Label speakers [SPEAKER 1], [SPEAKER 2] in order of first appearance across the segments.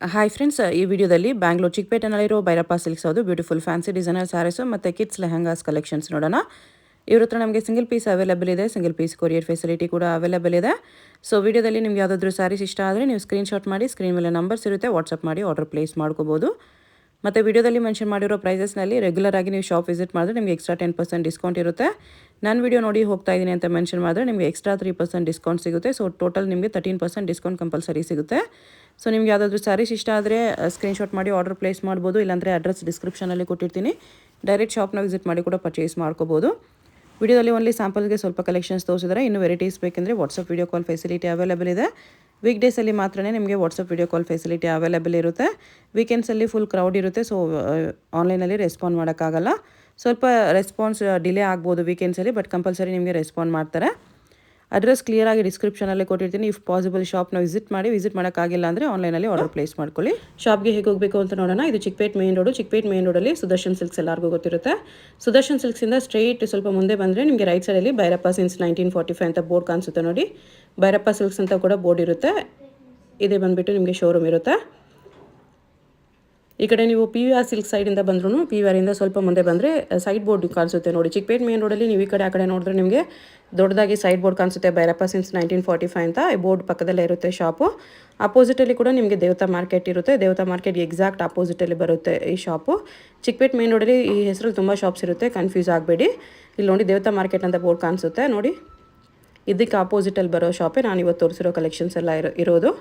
[SPEAKER 1] Hi friends, ಈ ವಿಡಿಯೋದಲ್ಲಿ Bangalore ಚಿಕ್ಕಪೇಟೆನಲ್ಲಿರೋ Bhyrappa silks ಅದು ಬ್ಯೂಟಿಫುಲ್ ಫ್ಯಾನ್ಸಿ ಡಿಸೈನರ್ ಸ್ಯಾರೀಸು ಮತ್ತು ಕಿಡ್ಸ್ ಲೆಹಂಗಾಸ್ ಕಲೆಕ್ಷನ್ಸ್ ನೋಡೋಣ. ಇವ್ರ ಹತ್ರ ನಮಗೆ ಸಿಂಗಲ್ ಪೀಸ್ ಅವೈಲೇಬಲ್ ಇದೆ, ಸಿಂಗಲ್ ಪೀಸ್ ಕೊರಿಯರ್ ಫೆಸಿಲಿಟಿ ಕೂಡ ಅವೈಲೇಬಲ್ ಇದೆ. ಸೊ ವಿಡಿಯೋದಲ್ಲಿ ನಿಮ್ಗೆ ಯಾವುದಾದ್ರೂ ಸ್ಯಾರೀಸ್ ಇಷ್ಟ ಆದರೆ ನೀವು ಸ್ಕ್ರೀನ್ಶಾಟ್ ಮಾಡಿ, ಸ್ಕ್ರೀನ್ ಮೇಲೆ ನಂಬರ್ಸ್ ಇರುತ್ತೆ, ವಾಟ್ಸಪ್ ಮಾಡಿ ಆರ್ಡರ್ ಪ್ಲೇಸ್ ಮಾಡ್ಕೋಬೋದು. ಮತ್ತು ವಿಡಿಯೋದಲ್ಲಿ ಮೆನ್ಷನ್ ಮಾಡಿರೋ ಪ್ರೈಸಸ್ನಲ್ಲಿ ರೆಗ್ಯುಲರ್ ಆಗಿ ನೀವು ಶಾಪ್ ವಿಸಿಟ್ ಮಾಡಿದ್ರೆ ನಿಮಗೆ ಎಕ್ಸ್ಟ್ರಾ 10% ಡಿಸ್ಕೌಂಟ್ ಇರುತ್ತೆ. ನಾನು ವಿಡಿಯೋ ನೋಡಿ ಹೋಗ್ತಾ ಇದ್ದೀನಿ ಅಂತ ಮೆನ್ಷನ್ ಮಾಡಿದ್ರೆ ನಿಮಗೆ ಎಕ್ಸ್ಟ್ರಾ 3% ಡಿಸ್ಕೌಂಟ್ ಸಿಗುತ್ತೆ. ಸೊ ಟೋಟಲ್ ನಿಮಗೆ 13% ಡಿಸ್ಕೌಂಟ್ ಕಂಪಲ್ಸರಿ ಸಿಗುತ್ತೆ. ಸೊ ನಿಮ್ಗೆ ಯಾವುದಾದ್ರೂ ಸ್ಯಾರೀಸ್ ಇಷ್ಟ ಆದರೆ ಸ್ಕ್ರೀನ್ಶಾಟ್ ಮಾಡಿ ಆರ್ಡರ್ ಪ್ಲೇಸ್ ಮಾಡ್ಬೋದು, ಇಲ್ಲಾಂದರೆ ಅಡ್ರೆಸ್ ಡಿಸ್ಕ್ರಿಪ್ಷನಲ್ಲಿ ಕೊಟ್ಟಿರ್ತೀನಿ, ಡೈರೆಕ್ಟ್ ಶಾಪ್ನ ವಿಸಿಟ್ ಮಾಡಿ ಕೂಡ ಪರ್ಚೇಸ್ ಮಾಡ್ಕೋಬೋದು. ವಿಡಿಯೋದಲ್ಲಿ ಓನ್ಲಿ ಸ್ಯಾಂಪಲ್ಗೆ ಸ್ವಲ್ಪ ಕಲೆಕ್ಷನ್ಸ್ ತೋರಿಸಿದರೆ, ಇನ್ನು ವೆರೈಟೀಸ್ ಬೇಕೆಂದರೆ WhatsApp video call facility available ಇದೆ. ವೀಕ್ ಡೇಸಲ್ಲಿ ಮಾತ್ರ ನಿಮಗೆ WhatsApp video call facility available ಇರುತ್ತೆ. ವೀಕೆಂಡ್ಸಲ್ಲಿ ಫುಲ್ ಕ್ರೌಡ್ ಇರುತ್ತೆ, ಸೊ ಆನ್ಲೈನಲ್ಲಿ ರೆಸ್ಪಾಂಡ್ ಮಾಡೋಕ್ಕಾಗಲ್ಲ. ಸ್ವಲ್ಪ ರೆಸ್ಪಾನ್ಸ್ ಡಿಲೇ ಆಗ್ಬೋದು ವೀಕೆಂಡ್ಸಲ್ಲಿ, ಬಟ್ ಕಂಪಲ್ಸರಿ ನಿಮಗೆ ರೆಸ್ಪಾಂಡ್ ಮಾಡ್ತಾರೆ. ಅಡ್ರೆಸ್ ಕ್ಲಿಯರಾಗಿ ಡಿಸ್ಕ್ರಿಪ್ಷನಲ್ಲಿ ಕೊಟ್ಟಿರ್ತೀನಿ. ಇಫ್ ಪಾಸಿಬಲ್ ಶಾಪ್ನ ವಿಸಿಟ್ ಮಾಡೋಕ್ಕಾಗಿಲ್ಲ ಅಂದರೆ ಆನ್ಲೈನಲ್ಲಿ ಆರ್ಡರ್ ಪ್ಲೇಸ್ ಮಾಡ್ಕೊಳ್ಳಿ. ಶಾಪ್ಗೆ ಹೇಗೆ ಹೋಗಬೇಕು ಅಂತ ನೋಡೋಣ. ಇದು ಚಿಕ್ಕಪೇಟ್ ಮೇನ್ ರೋಡಲ್ಲಿ ಸುದರ್ಶನ್ ಸಿಲ್ಕ್ಸ್ ಎಲ್ಲರಿಗೂ ಗೊತ್ತಿರುತ್ತೆ. ಸುದರ್ಶನ್ ಸಿಲ್ಕ್ಸಿಂದ ಸ್ಟ್ರೈಟ್ ಸ್ವಲ್ಪ ಮುಂದೆ ಬಂದರೆ ನಿಮಗೆ ರೈಟ್ ಸೈಡಲ್ಲಿ ಭೈರಪ್ಪ ಸಿನ್ಸ್ 1945 ಅಂತ ಬೋರ್ಡ್ ಕಾಣಿಸುತ್ತೆ ನೋಡಿ. ಭೈರಪ್ಪ ಸಿಲ್ಕ್ಸ್ ಅಂತ ಕೂಡ ಬೋರ್ಡ್ ಇರುತ್ತೆ. ಇದೇ ಬಂದುಬಿಟ್ಟು ನಿಮಗೆ ಶೋರೂಮ್ ಇರುತ್ತೆ. ಈ ಕಡೆ ನೀವು PVR ಸಿಲ್ಕ್ ಸೈಡಿಂದ ಬಂದ್ರೂ PVRಯಿಂದ ಸ್ವಲ್ಪ ಮುಂದೆ ಬಂದರೆ ಸೈಡ್ ಬೋರ್ಡ್ ಕಾಣಿಸುತ್ತೆ ನೋಡಿ. ಚಿಕ್ಕಪೇಟ್ ಮೇನ್ ರೋಡಲ್ಲಿ ನೀವು ಈ ಕಡೆ ಆ ಕಡೆ ನೋಡಿದ್ರೆ ನಿಮಗೆ ದೊಡ್ಡದಾಗಿ ಸೈಡ್ ಬೋರ್ಡ್ ಕಾಣಿಸುತ್ತೆ, ಭೈರಪ್ಪ ಸಿನ್ಸ್ 1945 ಅಂತ. ಈ ಬೋರ್ಡ್ ಪಕ್ಕದಲ್ಲೇ ಇರುತ್ತೆ ಶಾಪು. ಅಪೋಸಿಟಲ್ಲಿ ಕೂಡ ನಿಮಗೆ ದೇವತಾ ಮಾರ್ಕೆಟ್ ಇರುತ್ತೆ. ದೇವತಾ ಮಾರ್ಕೆಟ್ ಎಕ್ಸಾಕ್ಟ್ ಅಪೋಸಿಟಲ್ಲಿ ಬರುತ್ತೆ ಈ ಶಾಪು. ಚಿಕ್ಕಪೇಟ್ ಮೇನ್ ರೋಡಲ್ಲಿ ಈ ಹೆಸರು ತುಂಬ ಶಾಪ್ಸ್ ಇರುತ್ತೆ, ಕನ್ಫ್ಯೂಸ್ ಆಗಬೇಡಿ. ಇಲ್ಲಿ ನೋಡಿ ದೇವತಾ ಮಾರ್ಕೆಟ್ ಅಂತ ಬೋರ್ಡ್ ಕಾಣಿಸುತ್ತೆ ನೋಡಿ. ಇದಕ್ಕೆ ಅಪೋಸಿಟಲ್ಲಿ ಬರೋ ಶಾಪೇ ನಾನು ಇವತ್ತು ತೋರಿಸಿರೋ ಕಲೆಕ್ಷನ್ಸ್ ಎಲ್ಲ ಇರೋದು.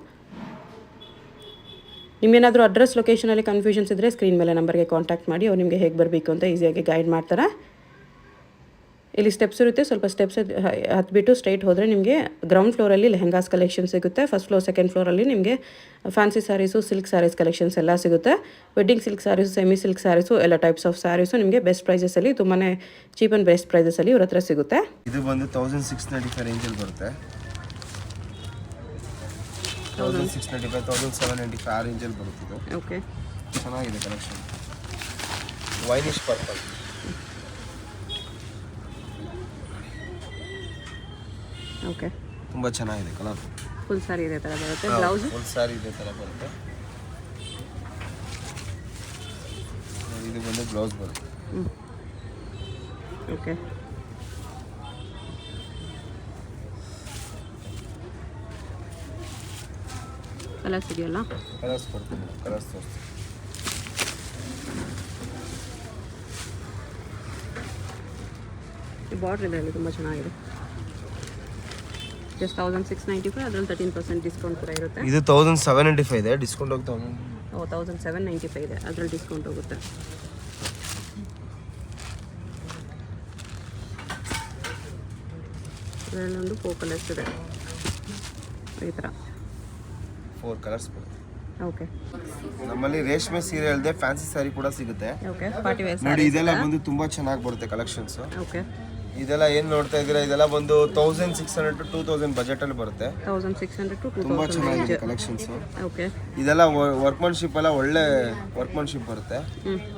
[SPEAKER 1] ನಿಮ್ಗೇನಾದರೂ ಅಡ್ರೆಸ್ ಲೊಕೇಶನಲ್ಲಿ ಕನ್ಫ್ಯೂಷನ್ಸ್ ಇದ್ದರೆ ಸ್ಕ್ರೀನ್ ಮೇಲೆ ನಂಬರ್ಗೆ ಕಾಂಟ್ಯಾಕ್ಟ್ ಮಾಡಿ, ಅವ್ರು ನಿಮಗೆ ಹೇಗೆ ಬರಬೇಕು ಅಂತ ಈಸಿಯಾಗಿ ಗೈಡ್ ಮಾಡ್ತಾರೆ. ಇಲ್ಲಿ ಸ್ಟೆಪ್ಸ್ ಇರುತ್ತೆ, ಸ್ವಲ್ಪ ಸ್ಟೆಪ್ಸ್ ಹತ್ಬಿಟ್ಟು ಸ್ಟ್ರೈಟ್ ಹೋದರೆ ನಿಮಗೆ ಗ್ರೌಂಡ್ ಫ್ಲೋರಲ್ಲಿ ಲೆಹಂಗಾಸ್ ಕಲೆಕ್ಷನ್ ಸಿಗುತ್ತೆ. ಫಸ್ಟ್ ಫ್ಲೋರ್ ಸೆಕೆಂಡ್ ಫ್ಲೋರಲ್ಲಿ ನಿಮಗೆ fancy saris, silk saris collections ಎಲ್ಲ ಸಿಗುತ್ತೆ. Wedding silk saris, semi silk saris, ಎಲ್ಲ ಟೈಪ್ಸ್ ಆಫ್ ಸ್ಯಾರೀಸು ನಿಮಗೆ ಬೆಸ್ಟ್ ಪ್ರೈಸಸಲ್ಲಿ, ತುಂಬಾ ಚೀಪ್ ಆ್ಯಂಡ್ ಬೆಸ್ಟ್ ಪ್ರೈಸಸಲ್ಲಿ ಇವ್ರ ಹತ್ರ ಸಿಗುತ್ತೆ.
[SPEAKER 2] ಇದು ಬಂದು 1695 ರೇಂಜಲ್ಲಿ ಬರುತ್ತೆ. 1695, 1795 ಆ ರೇಂಜಲ್ಲಿ ಬರುತ್ತಿದ್ದು.
[SPEAKER 1] ಓಕೆ,
[SPEAKER 2] ಚೆನ್ನಾಗಿದೆ ಕಲೆಕ್ಷನ್. ವೈನಿಶ್ ಪರ್ಪಲ್.
[SPEAKER 1] ಓಕೆ,
[SPEAKER 2] ತುಂಬ ಚೆನ್ನಾಗಿದೆ ಕಲರ್.
[SPEAKER 1] ಫುಲ್ ಸಾರಿ ಇದೇ ಥರ ಬರುತ್ತೆ. ಬ್ಲೌಸ್
[SPEAKER 2] ಫುಲ್ ಸಾರಿ ಇದೇ ಥರ ಬರುತ್ತೆ. ಇದು ಬಂದು ಬ್ಲೌಸ್ ಬರುತ್ತೆ.
[SPEAKER 1] ಓಕೆ, ಕಲರ್ಸ್ ಇದೆಯಲ್ಲ,
[SPEAKER 2] ಕಲರ್ಸ್ ಕೊಡ್ತೀನಿ, ಕಲರ್ಸ್ ತೋರಿಸ್ತೀನಿ.
[SPEAKER 1] ಈ ಬಾರ್ಡ್ರ್ ಇದರಲ್ಲಿ ತುಂಬ ಚೆನ್ನಾಗಿದೆ. ಜಸ್ಟ್ 1695, ಅದರಲ್ಲಿ 13% ಡಿಸ್ಕೌಂಟ್ ಕೂಡ ಇರುತ್ತೆ.
[SPEAKER 2] ಇದು 1795 ಇದೆ, ಡಿಸ್ಕೌಂಟ್ ಹೋಗ್ತಾ
[SPEAKER 1] 1795 ಇದೆ, ಅದರಲ್ಲಿ ಡಿಸ್ಕೌಂಟ್ ಹೋಗುತ್ತೆ. ಅದರಲ್ಲೊಂದು 4 ಕಲರ್ಸ್ ಇದೆ ಈ ಥರ.
[SPEAKER 2] 4 ಕಲರ್ಸ್ ಬರುತ್ತೆ.
[SPEAKER 1] ಓಕೆ,
[SPEAKER 2] ನಮ್ಮಲ್ಲಿ ರೇಷ್ಮೆ ಸೀರೆ ಅಲ್ಲದೆ ಫ್ಯಾನ್ಸಿ ಸ್ಯಾರಿ ಕೂಡ ಸಿಗುತ್ತೆ.
[SPEAKER 1] ಓಕೆ, ಪಾರ್ಟಿ ವೇರ್
[SPEAKER 2] ನೋಡಿ. ಇದೆಲ್ಲ ಬಂದು ತುಂಬ ಚೆನ್ನಾಗಿ ಬರುತ್ತೆ ಕಲೆಕ್ಷನ್ಸ್.
[SPEAKER 1] ಓಕೆ,
[SPEAKER 2] ಇದೆಲ್ಲ ಏನು ನೋಡ್ತಾ ಇದ್ದೀರಾ, ಇದೆಲ್ಲ ಬಂದು 1600 to 2000 ಬಜೆಟಲ್ಲಿ ಬರುತ್ತೆ.
[SPEAKER 1] 1600 to 2000.
[SPEAKER 2] ತುಂಬ ಚೆನ್ನಾಗಿದೆ ಕಲೆಕ್ಷನ್ಸ್.
[SPEAKER 1] ಓಕೆ,
[SPEAKER 2] ಇದೆಲ್ಲ ವರ್ಕ್ಮನ್ಶಿಪ್ ಎಲ್ಲ ಒಳ್ಳೆ ವರ್ಕ್ಮನ್ಶಿಪ್ ಬರುತ್ತೆ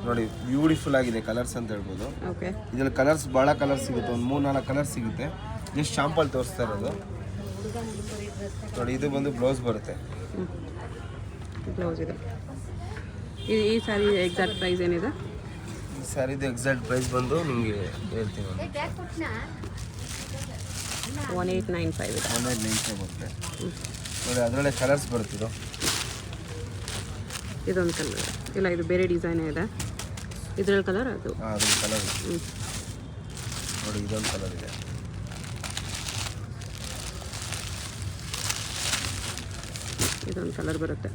[SPEAKER 2] ನೋಡಿ. ಬ್ಯೂಟಿಫುಲ್ ಆಗಿದೆ ಕಲರ್ಸ್ ಅಂತ ಹೇಳ್ಬೋದು.
[SPEAKER 1] ಓಕೆ,
[SPEAKER 2] ಇದರಲ್ಲಿ ಕಲರ್ಸ್ ಭಾಳ ಕಲರ್ಸ್ ಸಿಗುತ್ತೆ, ಒಂದು 3-4 ಕಲರ್ಸ್ ಸಿಗುತ್ತೆ. ಜಸ್ಟ್ ಶಾಂಪಲ್ ತೋರಿಸ್ತಾ ಇರೋದು ನೋಡಿ. ಇದು ಬಂದು ಬ್ಲೌಸ್ ಬರುತ್ತೆ.
[SPEAKER 1] ಬ್ಲೌಸ್ ಇದೆ. ಈ ಸಾರಿ ಎಕ್ಸಾಕ್ಟ್ ಪ್ರೈಸ್ ಏನಿದೆ?
[SPEAKER 2] ಈ ಸ್ಯಾರಿದು ಎಕ್ಸಾಕ್ಟ್ ಪ್ರೈಸ್ ಬಂದು ನಿಮಗೆ ಹೇಳ್ತೀನಿ,
[SPEAKER 1] 1895 ಇದೆ.
[SPEAKER 2] 1895 ಬರುತ್ತೆ ನೋಡಿ. ಅದರಲ್ಲೇ ಕಲರ್ಸ್ ಬರುತ್ತಿದ್ದು.
[SPEAKER 1] ಇದೊಂದು ಕಲರ್ ಇಲ್ಲ, ಇದು ಬೇರೆ ಡಿಸೈನ್ ಇದೆ. ಇದರಲ್ಲಿ ಕಲರ್ ಅದು.
[SPEAKER 2] ಅದೊಂದು ಕಲರ್ ನೋಡಿ. ಇದೊಂದು ಕಲರ್ ಇದೆ.
[SPEAKER 1] ಇದೊಂದು ಕಲರ್ ಬರುತ್ತೆ.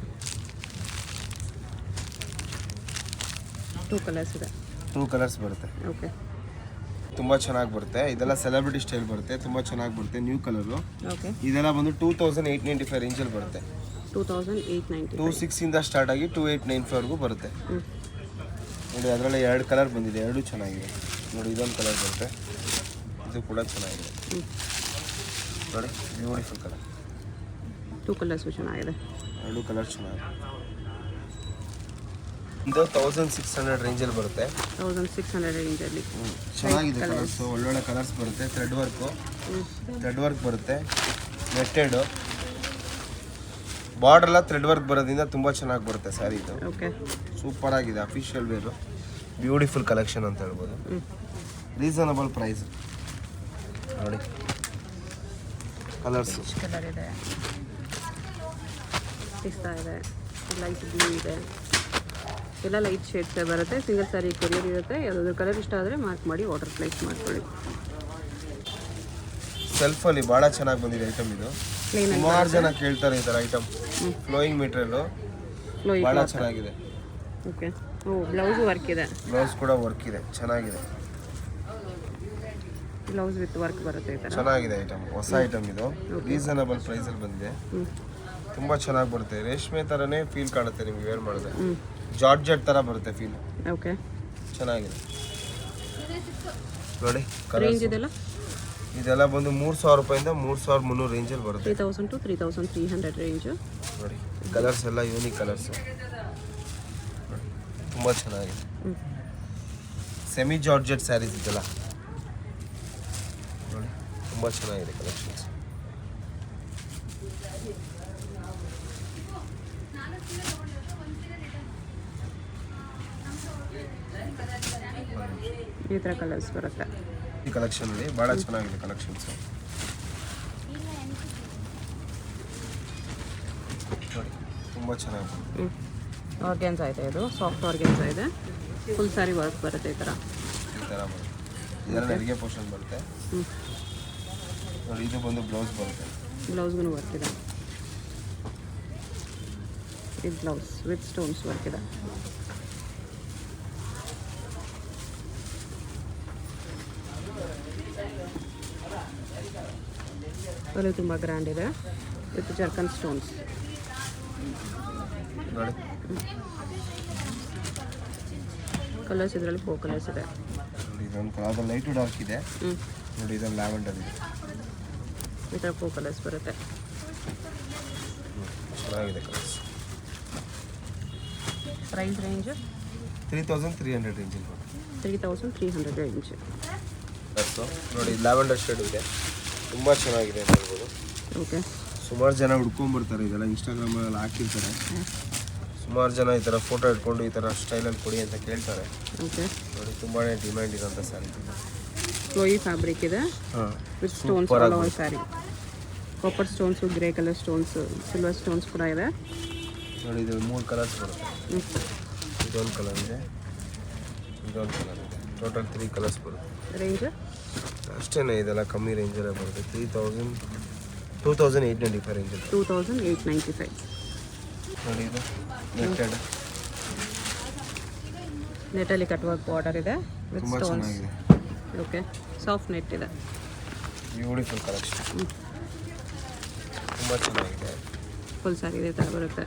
[SPEAKER 1] 2 ಕಲರ್ಸ್ ಇದೆ.
[SPEAKER 2] 2 ಕಲರ್ಸ್ ಬರುತ್ತೆ.
[SPEAKER 1] ಓಕೆ,
[SPEAKER 2] ತುಂಬ ಚೆನ್ನಾಗಿ ಬರುತ್ತೆ. ಇದೆಲ್ಲ ಸೆಲೆಬ್ರಿಟಿ ಸ್ಟೈಲ್ ಬರುತ್ತೆ, ತುಂಬ ಚೆನ್ನಾಗಿ ಬರುತ್ತೆ. New colour.
[SPEAKER 1] ಓಕೆ,
[SPEAKER 2] ಇದೆಲ್ಲ ಬಂದು 2895 ರೇಂಜಲ್ಲಿ ಬರುತ್ತೆ.
[SPEAKER 1] 2895.
[SPEAKER 2] 26 ಸ್ಟಾರ್ಟ್ ಆಗಿ 2895 ಬರುತ್ತೆ ನೋಡಿ. ಅದರಲ್ಲಿ 2 ಕಲರ್ ಬಂದಿದೆ, 2 ಚೆನ್ನಾಗಿದೆ ನೋಡಿ. ಇದೊಂದು ಕಲರ್ ಬರುತ್ತೆ, ಇದು ಕೂಡ ಚೆನ್ನಾಗಿದೆ ನೋಡಿ. Beautiful colour.
[SPEAKER 1] 2 ಕಲರ್ಸು ಚೆನ್ನಾಗಿದೆ.
[SPEAKER 2] 2 ಕಲರ್ ಚೆನ್ನಾಗಿದೆ. ಇದು 1600 ರೇಂಜಲ್ಲಿ ಬರುತ್ತೆ.
[SPEAKER 1] 1600 ರೇಂಜಲ್ಲಿ
[SPEAKER 2] ಚೆನ್ನಾಗಿದೆ ಕಲರ್ಸ್, ಒಳ್ಳೊಳ್ಳೆ ಕಲರ್ಸ್ ಬರುತ್ತೆ. ಥ್ರೆಡ್ ವರ್ಕ್ ಬರುತ್ತೆ, ನೆಟ್ಟೆಡು. ಬಾರ್ಡರ್ ಎಲ್ಲ ಥ್ರೆಡ್ ವರ್ಕ್ ಬರೋದ್ರಿಂದ ತುಂಬ ಚೆನ್ನಾಗಿ ಬರುತ್ತೆ ಸ್ಯಾರಿ ಇದು.
[SPEAKER 1] ಓಕೆ,
[SPEAKER 2] ಸೂಪರ್ ಆಗಿದೆ, ಅಫಿಷಿಯಲ್ ವೇರು, ಬ್ಯೂಟಿಫುಲ್ ಕಲೆಕ್ಷನ್ ಅಂತ ಹೇಳ್ಬೋದು. ರೀಸನಬಲ್ ಪ್ರೈಸ್ ನೋಡಿ. ಕಲರ್ಸ್
[SPEAKER 1] ಕಲರ್ ಇದೆ, ಪಿಸ್ತಾ ಇದೆ, ಲೈಟ್ ಬ್ಲೂ ಇದೆ, ಎಲ್ಲ ಲೈಟ್ ಶೇಡ್ಸೇ ಬರುತ್ತೆ. ಸಿಂಗಲ್ ಸ್ಯಾರಿ ಕೊರಿಯರ್ ಇರುತ್ತೆ. ಯಾವುದಾದ್ರು ಕಲರ್ ಇಷ್ಟ ಆದರೆ ಮಾರ್ಕ್ ಮಾಡಿ ಆರ್ಡರ್ ಪ್ಲೇಸ್ ಮಾಡ್ಕೊಳ್ಳಿ.
[SPEAKER 2] ಸೆಲ್ಫಲ್ಲಿ ಭಾಳ ಚೆನ್ನಾಗಿ ಬಂದಿದೆ ಐಟಮ್ ಇದು. ಸುಮಾರು ಜನ ಕೇಳ್ತಾರೆ ಈ ಥರ ಐಟಮ್. ಫ್ಲೋಯಿಂಗ್ ಮೆಟೀರಿಯಲು ಭಾಳ ಚೆನ್ನಾಗಿದೆ.
[SPEAKER 1] ಓಕೆ, ಓ ಬ್ಲೌಸ್ ವರ್ಕ್ ಇದೆ,
[SPEAKER 2] ಬ್ಲೌಸ್ ಕೂಡ ವರ್ಕ್ ಇದೆ, ಚೆನ್ನಾಗಿದೆ.
[SPEAKER 1] ಬ್ಲೌಸ್ ವಿತ್ ವರ್ಕ್ ಬರುತ್ತೆ ಈ ಥರ.
[SPEAKER 2] ಚೆನ್ನಾಗಿದೆ ಐಟಮ್, ಹೊಸ ಐಟಮ್ ಇದು. ರೀಸನಬಲ್ ಪ್ರೈಸಲ್ಲಿ ಬಂದಿದೆ, ತುಂಬ ಚೆನ್ನಾಗಿ ಬರುತ್ತೆ. ರೇಷ್ಮೆ ಥರನೇ ಫೀಲ್ ಕಾಣುತ್ತೆ ನಿಮ್ಗೆ ವೇರ್ ಮಾಡಿದ್ರೆ. ಜಾರ್ಜೆಟ್ ಥರ ಬರುತ್ತೆ ಫೀಲ್.
[SPEAKER 1] ಓಕೆ,
[SPEAKER 2] ಚೆನ್ನಾಗಿದೆ ನೋಡಿ.
[SPEAKER 1] ರೇಂಜ್ ಇದೆಲ್ಲ
[SPEAKER 2] ಇದೆಲ್ಲ ಬಂದು 3,000 ರೂಪಾಯಿಂದ 3,300 ರೇಂಜಲ್ಲಿ ಬರುತ್ತೆ.
[SPEAKER 1] 3,000 to 3,300 ರೇಂಜ್.
[SPEAKER 2] ನೋಡಿ ಕಲರ್ಸ್ ಎಲ್ಲ ಯೂನಿಕ್ ಕಲರ್ಸು, ತುಂಬ ಚೆನ್ನಾಗಿದೆ. ಸೆಮಿ ಜಾರ್ಜೆಟ್ ಸ್ಯಾರೀಸ್ ಇದೆಲ್ಲ ನೋಡಿ, ತುಂಬ ಚೆನ್ನಾಗಿದೆ ಕಲೆಕ್ಷನ್ಸ್.
[SPEAKER 1] ಈ ಥರ ಕಲರ್ಸ್ ಬರುತ್ತೆ
[SPEAKER 2] ಈ ಕಲೆಕ್ಷನಲ್ಲಿ. ಭಾಳ ಚೆನ್ನಾಗಿದೆ ಕಲೆಕ್ಷನ್ಸು ನೋಡಿ, ತುಂಬ ಚೆನ್ನಾಗಿದೆ.
[SPEAKER 1] ಆರ್ಗೆನ್ಸಾ ಇದೆ, ಇದು ಸಾಫ್ಟ್ ಆರ್ಗೆನ್ಸಾ ಇದೆ. ಫುಲ್ ಸ್ಯಾರಿ ವರ್ಕ್ ಬರುತ್ತೆ ಈ ಥರ.
[SPEAKER 2] ಬರುತ್ತೆ, ಇದೆಲ್ಲ ನೆರಿಗೆ ಪೋರ್ಷನ್ ಬರುತ್ತೆ ನೋಡಿ. ಇದು ಬಂದು ಬ್ಲೌಸ್ ಬರುತ್ತೆ,
[SPEAKER 1] ಬ್ಲೌಸ್ಗೂ ವರ್ಕ್ ಇದೆ. ಇದು ಬ್ಲೌಸ್ ವಿತ್ ಸ್ಟೋನ್ಸ್ ವರ್ಕ್ ಇದೆ. ಅದು ತುಂಬ ಗ್ರ್ಯಾಂಡ್ ಇದೆ ವಿತ್ ಜರ್ಕನ್ ಸ್ಟೋನ್ಸ್
[SPEAKER 2] ನೋಡಿ.
[SPEAKER 1] ಕಲರ್ಸ್ ಇದರಲ್ಲಿ 4 ಕಲರ್ಸ್ ಇದೆ.
[SPEAKER 2] ಇದೊಂದು ಕಲರ್ ಲೈಟ್ ಡಾರ್ಕ್ ಇದೆ ನೋಡಿ. ಇದೊಂದು ಲ್ಯಾವೆಂಡರ್ ಇದೆ.
[SPEAKER 1] ಈ ಥರ 4 ಕಲರ್ಸ್ ಬರುತ್ತೆ.
[SPEAKER 2] ಚೆನ್ನಾಗಿದೆ ಕಲರ್ಸ್.
[SPEAKER 1] ಪ್ರೈಸ್ ರೇಂಜ್
[SPEAKER 2] 3,300 ರೇಂಜಲ್ಲಿ ಬರುತ್ತೆ.
[SPEAKER 1] 3,300 ರೇಂಜ್.
[SPEAKER 2] ನೋಡಿ ಲ್ಯಾವೆಂಡರ್ ಶೇಡ್ ಇದೆ, ತುಂಬ ಚೆನ್ನಾಗಿದೆ ಅಂತ ಹೇಳ್ಬೋದು.
[SPEAKER 1] ಓಕೆ,
[SPEAKER 2] ಸುಮಾರು ಜನ ಹುಡ್ಕೊಂಬರ್ತಾರೆ, ಇದೆಲ್ಲ ಇನ್ಸ್ಟಾಗ್ರಾಮಲ್ಲಿ ಹಾಕಿರ್ತಾರೆ. ಸುಮಾರು ಜನ ಈ ಥರ ಫೋಟೋ ಇಟ್ಕೊಂಡು ಈ ಥರ ಸ್ಟೈಲಲ್ಲಿ ಕೊಡಿ ಅಂತ ಕೇಳ್ತಾರೆ.
[SPEAKER 1] ಓಕೆ,
[SPEAKER 2] ನೋಡಿ ತುಂಬಾ ಡಿಮ್ಯಾಂಡ್ ಇರೋಂಥ ಸ್ಯಾರಿ.
[SPEAKER 1] ಫ್ಲೋಯಿ ಫ್ಯಾಬ್ರಿಕ್ ಇದೆ with stones all over sari. Copper stones, grey colour stones, silver stones ಕೂಡ ಇದೆ
[SPEAKER 2] ನೋಡಿ. ಇದು 3 ಕಲರ್ಸ್ ಬರುತ್ತೆ. ಇದೊಂದು ಕಲರ್ ಇದೆ, ಇದೊಂದು ಕಲರ್ ಇದೆ. ಟೋಟಲ್ 3 ಕಲರ್ಸ್ ಬರುತ್ತೆ.
[SPEAKER 1] ರೇಂಜ್
[SPEAKER 2] ಅಷ್ಟೇ, ಇದೆಲ್ಲ ಕಮ್ಮಿ ರೇಂಜಲ್ಲೇ ಬರುತ್ತೆ. 2,895 ರೇಂಜಲ್ಲಿ.
[SPEAKER 1] 2,895
[SPEAKER 2] ನೋಡಿ. ಇದು ನೆಟ್ಟೆಡ್,
[SPEAKER 1] ನೆಟ್ಟಲ್ಲಿ ಕಟ್ ವರ್ಕ್ ಬಾರ್ಡರ್ ಇದೆ ವಿತ್
[SPEAKER 2] ತುಂಬ
[SPEAKER 1] ಸ್ಟೋನ್ಸ್.
[SPEAKER 2] ಚೆನ್ನಾಗಿದೆ.
[SPEAKER 1] ಓಕೆ, ಸಾಫ್ಟ್ ನೆಟ್ ಇದೆ.
[SPEAKER 2] ಬ್ಯೂಟಿಫುಲ್ ಕಲೆಕ್ಷನ್, ತುಂಬ ಚೆನ್ನಾಗಿದೆ.
[SPEAKER 1] ಫುಲ್ ಸ್ಯಾರಿ ಇದೆ ಥರ ಬರುತ್ತೆ.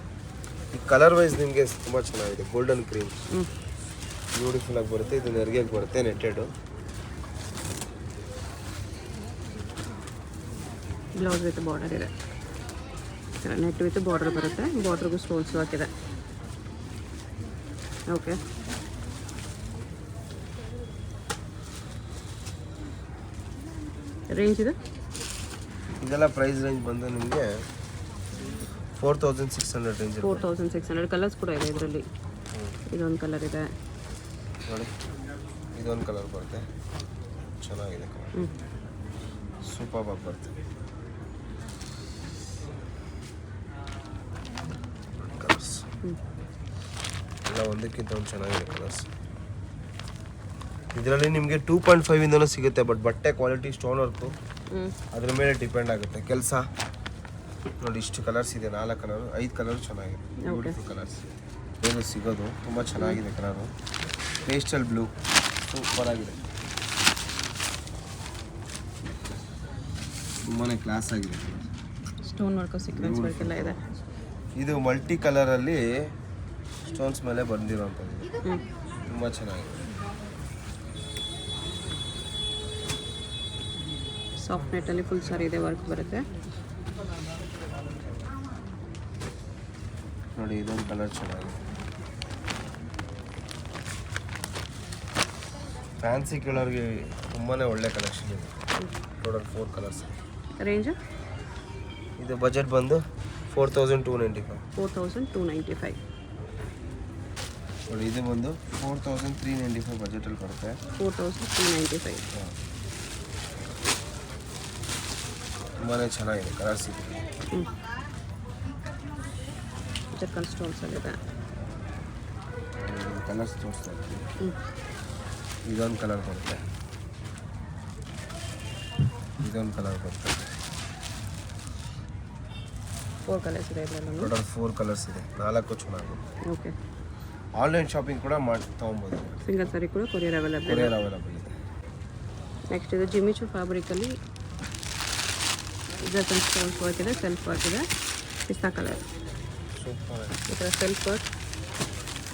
[SPEAKER 2] ಈ ಕಲರ್ ವೈಸ್ ನಿಮಗೆ ತುಂಬ ಚೆನ್ನಾಗಿದೆ. ಗೋಲ್ಡನ್ ಕ್ರೀಮ್ ಬ್ಯೂಟಿಫುಲ್ ಆಗಿ ಬರುತ್ತೆ. ಇದು ನೆರಿಗೆಗೆ ಬರುತ್ತೆ, ನೆಟ್ಟೆಡು.
[SPEAKER 1] ಬ್ಲೌಸ್ ವಿತ್ ಬಾರ್ಡರ್ ಇದೆ, ನೆಟ್ ವಿತ್ ಬಾರ್ಡರ್ ಬರುತ್ತೆ. ಬಾರ್ಡರ್ಗೂ ಸ್ಟೋನ್ಸ್ ಹಾಕಿದೆ. ಓಕೆ, ರೇಂಜ್ ಇದೆ.
[SPEAKER 2] ಇದೆಲ್ಲ ಪ್ರೈಸ್ ರೇಂಜ್ ಬಂದು ನಿಮಗೆ 4,600 ರೇಂಜ್.
[SPEAKER 1] 4,600 ಕಲರ್ಸ್ ಕೂಡ ಇದೆ ಇದರಲ್ಲಿ. ಇದೊಂದು ಕಲರ್ ಇದೆ
[SPEAKER 2] ನೋಡಿ. ಇದೊಂದು ಕಲರ್ ಬರುತ್ತೆ, ಚೆನ್ನಾಗಿದೆ ಕಲರ್, ಸೂಪರ್ ಆಗಿ ಬರುತ್ತೆ. ಕಲರ್ಸ್ ಎಲ್ಲ ಒಂದಕ್ಕಿಂತ ಒಂದು ಚೆನ್ನಾಗಿದೆ ಕಲರ್ಸ್. ಇದರಲ್ಲಿ ನಿಮಗೆ 2.5 ಇಂದನೂ ಸಿಗುತ್ತೆ. ಬಟ್ ಬಟ್ಟೆ ಕ್ವಾಲಿಟಿ, ಸ್ಟೋನ್ ವರ್ಕು ಅದ್ರ ಮೇಲೆ ಡಿಪೆಂಡ್ ಆಗುತ್ತೆ ಕೆಲಸ. ನೋಡಿ ಇಷ್ಟು ಕಲರ್ಸ್ ಇದೆ, 4 ಕಲರ್, 5 ಕಲರ್ ಚೆನ್ನಾಗಿದೆ. ಬ್ಯೂಟಿಫುಲ್ ಕಲರ್ಸ್ ಬೇಗ ಸಿಗೋದು, ತುಂಬ ಚೆನ್ನಾಗಿದೆ ಕಲರು. ಪೇಸ್ಟಲ್ ಬ್ಲೂ ಸೂಪರ್ ಆಗಿದೆ, ತುಂಬಾ ಕ್ಲಾಸ್ ಆಗಿದೆ.
[SPEAKER 1] ಸ್ಟೋನ್ ವರ್ಕ್, ಸೀಕ್ವೆನ್ಸ್ ವರ್ಕ್ ಎಲ್ಲ ಇದೆ.
[SPEAKER 2] ಇದು ಮಲ್ಟಿ ಕಲರಲ್ಲಿ ಸ್ಟೋನ್ಸ್ ಮೇಲೆ ಬಂದಿರೋಂಥದ್ದು, ತುಂಬ ಚೆನ್ನಾಗಿದೆ.
[SPEAKER 1] ಸಾಫ್ಟ್ ನೆಟ್ಟಲ್ಲಿ ಫುಲ್ ಸಾರಿ ಇದೆ, ವರ್ಕ್ ಬರುತ್ತೆ.
[SPEAKER 2] ನೋಡಿ ಇದೊಂದು ಕಲರ್ ಚೆನ್ನಾಗಿದೆ. ಫ್ಯಾನ್ಸಿ ಕಲರ್ಗೆ ತುಂಬಾ ಒಳ್ಳೆ ಕಲೆಕ್ಷನ್ ಇದೆ. Total 4 colours.
[SPEAKER 1] ರೇಂಜ್
[SPEAKER 2] ಇದು ಬಜೆಟ್ ಬಂದು 4295.
[SPEAKER 1] 4295.
[SPEAKER 2] ನೋಡಿ ಇದು ಬಂದು 4395 ಬಜೆಟಲ್ಲಿ ಬರುತ್ತೆ.
[SPEAKER 1] 4395.
[SPEAKER 2] ತುಂಬಾ ಚೆನ್ನಾಗಿದೆ ಕಲರ್ಸ್ ಇದೆ.
[SPEAKER 1] ಜರ್ಕನ್ ಸ್ಟೋನ್ಸಲ್ಲಿದೆ.
[SPEAKER 2] ಕಲರ್ಸ್ ತೋರಿಸ್ತಾ ಇರ್ತೀವಿ. ಇದೊಂದು ಕಲರ್ ಬರುತ್ತೆ, ಇದೊಂದು ಕಲರ್ ಬರುತ್ತೆ.
[SPEAKER 1] 4 ಕಲರ್ಸ್ ಇದೆ ಇದರಲ್ಲಿ.
[SPEAKER 2] ಟೋಟಲ್ 4 ಕಲರ್ಸ್ ಇದೆ, 4 ಚೆನ್ನಾಗಿದೆ.
[SPEAKER 1] ಓಕೆ.
[SPEAKER 2] ಆನ್ಲೈನ್ ಶಾಪಿಂಗ್ ಕೂಡ ಮಾಡಿ ತೊಗೊಬೋದು.
[SPEAKER 1] ಸಿಂಗಲ್ ಸಾರಿ ಕೂಡ ಕೊರಿಯರ್ ಅವೈಲೇಬಲ್
[SPEAKER 2] ಇದೆ.
[SPEAKER 1] ನೆಕ್ಸ್ಟ್ ಇದು ಜಿಮಿಚು ಫ್ಯಾಬ್ರಿಕಲ್ಲಿ ಜರ್ಕನ್ ಸ್ಟೋನ್ಸ್ ವರ್ಕ್ ಇದೆ, ಸೆಲ್ಫ್ ವರ್ಕ್ ಇದೆ. ಪಿಸ್ತಾ ಕಲರ್
[SPEAKER 2] ಸೂಪರ್
[SPEAKER 1] ಈ ಥರ ಸೆಲ್ಫ್ ವರ್ಕ್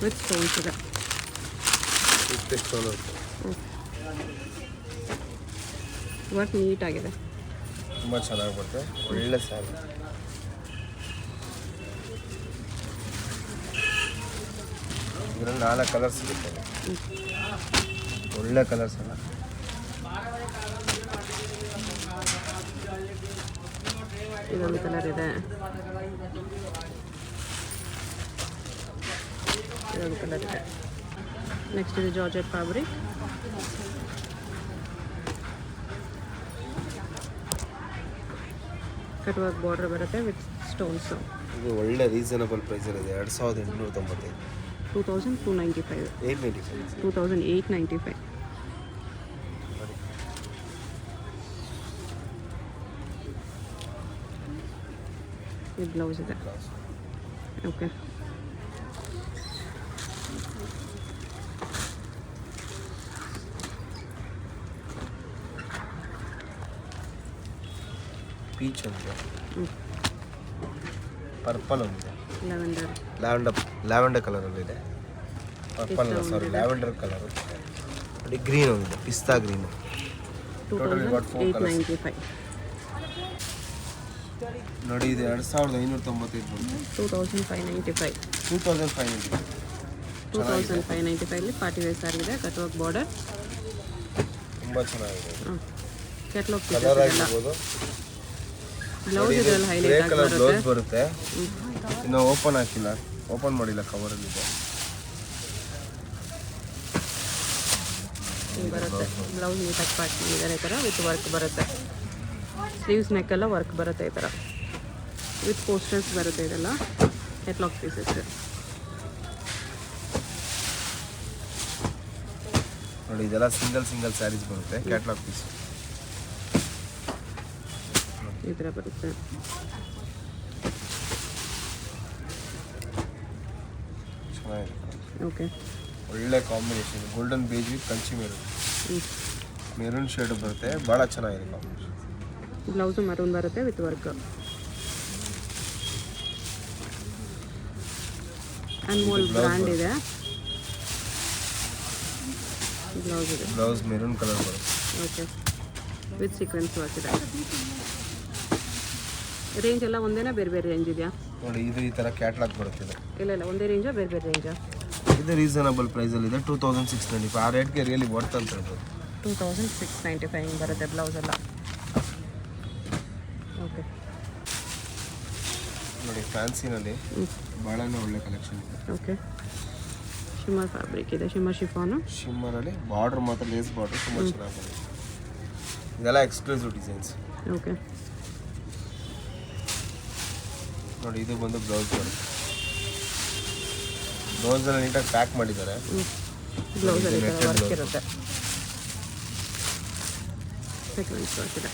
[SPEAKER 1] ವಿತ್ ಸ್ಟೋನ್ಸ್ ಇದೆ.
[SPEAKER 2] ಸ್ಟೋನ್
[SPEAKER 1] ವರ್ಕ್ ನೀಟಾಗಿದೆ,
[SPEAKER 2] ತುಂಬ ಚೆನ್ನಾಗಿ ಬರುತ್ತೆ. ಒಳ್ಳೆ ಸ್ಯಾರಿ. ಇದರಲ್ಲಿ 4 ಕಲರ್ಸ್ ಸಿಗುತ್ತೆ, ಒಳ್ಳೆ ಕಲರ್ಸ್ ಅಲ್ಲ.
[SPEAKER 1] ಇದೊಂದು ಕಲರ್ ಇದೆ, ಇದೊಂದು ಕಲರ್ ಇದೆ. ನೆಕ್ಸ್ಟ್ ಇದು georgette fabric. Cut work border ಬರುತ್ತೆ ವಿತ್ ಸ್ಟೋನ್ಸು.
[SPEAKER 2] ಇದು ಒಳ್ಳೆ ರೀಸನಬಲ್ ಪ್ರೈಸಲ್ಲಿ ಇದೆ. 2895.
[SPEAKER 1] 2295.
[SPEAKER 2] 895.
[SPEAKER 1] 2895. ಇದು ಬ್ಲೌಸ್ ಇದೆ. ಓಕೆ.
[SPEAKER 2] ಪೀಚ್ ಒಂದಿದೆ, ಪರ್ಪಲ್ ಒಂದಿದೆ,
[SPEAKER 1] ಲ್ಯಾವೆಂಡರ್
[SPEAKER 2] ಲ್ಯಾವೆಂಡರ್ ಕಲರಲ್ಲಿದೆ. ಪರ್ಪಲ್ ಅಲ್ಲ, ಸಾರಿ ಲ್ಯಾವೆಂಡರ್ ಕಲರು. ನೋಡಿ ಗ್ರೀನ್ ಒಂದಿದೆ, ಪಿಸ್ತಾ ಗ್ರೀನು. ಟೋಟಲ್ ಇವಾಗ 4 ಕಲರ್ಸ್.
[SPEAKER 1] 2895.
[SPEAKER 2] ನೋಡಿ ಇದು 2595 ಬರುತ್ತೆ.
[SPEAKER 1] 2595.
[SPEAKER 2] 2595.
[SPEAKER 1] 2595 ಪಾರ್ಟಿ ವೇರ್ ಸಾರಿ ಇದೆ. ಕಟ್ ವರ್ಕ್ ಬಾರ್ಡರ್
[SPEAKER 2] ತುಂಬ ಚೆನ್ನಾಗಿದೆ.
[SPEAKER 1] ಕ್ಯಾಟ್ಲಾಗ್
[SPEAKER 2] ಕಲರ್ ಆಗಿರ್ಬೋದು.
[SPEAKER 1] ಬ್ಲೌಸ್ ಇದರಲ್ಲಿ
[SPEAKER 2] ಗ್ರೇ
[SPEAKER 1] ಹೈಲೈಟ್
[SPEAKER 2] ಕಲರ್
[SPEAKER 1] ಆಗಿ
[SPEAKER 2] ಬ್ಲೌಸ್ ಬರುತ್ತೆ. ಇನ್ನು ಓಪನ್ ಹಾಕಿಲ್ಲ, ಓಪನ್ ಮಾಡಿಲ್ಲ, ಕವರಲ್ಲಿದೆ.
[SPEAKER 1] ಬರುತ್ತೆ ಬ್ಲೌಸ್ ನೀಟಾಗಿ ಪ್ಯಾಕ್ ಮಾಡಿದ್ದಾರೆ. ಈ ಥರ ವಿತ್ ವರ್ಕ್ ಬರುತ್ತೆ. ಸ್ಲೀವ್ಸ್ ನೆಕ್ಕೆಲ್ಲ ವರ್ಕ್ ಬರುತ್ತೆ ಈ ಥರ ವಿತ್ ಪೋಸ್ಟರ್ಸ್ ಬರುತ್ತೆ. ಇದೆಲ್ಲ ಕ್ಯಾಟ್ಲಾಗ್ ಪೀಸಸ್.
[SPEAKER 2] ನೋಡಿ ಇದೆಲ್ಲ ಸಿಂಗಲ್ ಸ್ಯಾರೀಸ್ ಬರುತ್ತೆ, ಕ್ಯಾಟ್ಲಾಗ್ ಪೀಸ್
[SPEAKER 1] ಈ ಥರ ಬರುತ್ತೆ.
[SPEAKER 2] ಚೆನ್ನಾಗಿದೆ.
[SPEAKER 1] ಓಕೆ.
[SPEAKER 2] ಒಳ್ಳೆ combination. Golden beige with Kanchi maroon shade ಬರುತ್ತೆ, ಭಾಳ ಚೆನ್ನಾಗಿದೆ ಕಾಂಬಿನೇಷನ್.
[SPEAKER 1] ಬ್ಲೌಸು ಮರೂನ್ ಬರುತ್ತೆ ವಿತ್ ವರ್ಕ್. ಅನ್ಮೋಲ್ ಬ್ರ್ಯಾಂಡ್ ಇದೆ. ಬ್ಲೌಸ್ ಇದೆ,
[SPEAKER 2] ಬ್ಲೌಸ್ ಮೆರೂನ್ ಕಲರ್ ಬರುತ್ತೆ.
[SPEAKER 1] ಓಕೆ, ವಿತ್ ಸೀಕ್ವೆನ್ಸ್ ವರ್ಕ್ ಇದೆ. ರೇಂಜ್ ಎಲ್ಲ ಒಂದೇನಾ ಬೇರೆ ಬೇರೆ ರೇಂಜ್ ಇದೆಯಾ?
[SPEAKER 2] ನೋಡಿ ಇದು ಈ ಥರ ಕ್ಯಾಟ್ಲಾಗ್ ಬರುತ್ತೆ.
[SPEAKER 1] ಇಲ್ಲ ಒಂದೇ ರೇಂಜಾ ಬೇರೆ ಬೇರೆ ರೇಂಜಾ?
[SPEAKER 2] ಇದು ರೀಸನಬಲ್ ಪ್ರೈಸಲ್ಲಿದೆ. 2695. ಆ ರೇಟ್ಗೆ ರಿಯಲಿ ವರ್ತ್ ಅಂತ ಹೇಳ್ಬೋದು.
[SPEAKER 1] 2695 ಬರುತ್ತೆ ಬ್ಲೌಸ್ ಎಲ್ಲ. ಓಕೆ.
[SPEAKER 2] ನೋಡಿ ಫ್ಯಾನ್ಸಿನಲ್ಲಿ ಭಾಳನೇ ಒಳ್ಳೆ ಕಲೆಕ್ಷನ್ ಇದೆ.
[SPEAKER 1] ಓಕೆ. ಶಿಮ್ಮರ್ ಫ್ಯಾಬ್ರಿಕ್ ಇದೆ, ಶಿಮ್ಮರ್ ಶಿಫಾನು.
[SPEAKER 2] ಶಿಮ್ಮರಲ್ಲಿ ಬಾರ್ಡರ್ ಮಾತ್ರ ಲೇಸ್ ಬಾರ್ಡರ್ ತುಂಬ ಚೆನ್ನಾಗಿ ಬಂದಿದೆ. ಇದೆಲ್ಲ ಎಕ್ಸ್ಕ್ಲೂಸಿವ್ ಡಿಸೈನ್ಸ್.
[SPEAKER 1] ಓಕೆ.
[SPEAKER 2] ನೋಡಿ ಇದು ಬಂದು ಬ್ಲೌಸ್ ಬರುತ್ತೆ. ಬ್ಲೌಸಲ್ಲಿ ನೀಟಾಗಿ ಪ್ಯಾಕ್ ಮಾಡಿದ್ದಾರೆ.
[SPEAKER 1] ಬ್ಲೌಸಲ್ಲಿ ವರ್ಕ್ ಇರುತ್ತೆ, ಸೀಕ್ವೆನ್ಸ್ ವರ್ಕ್ ಇದೆ.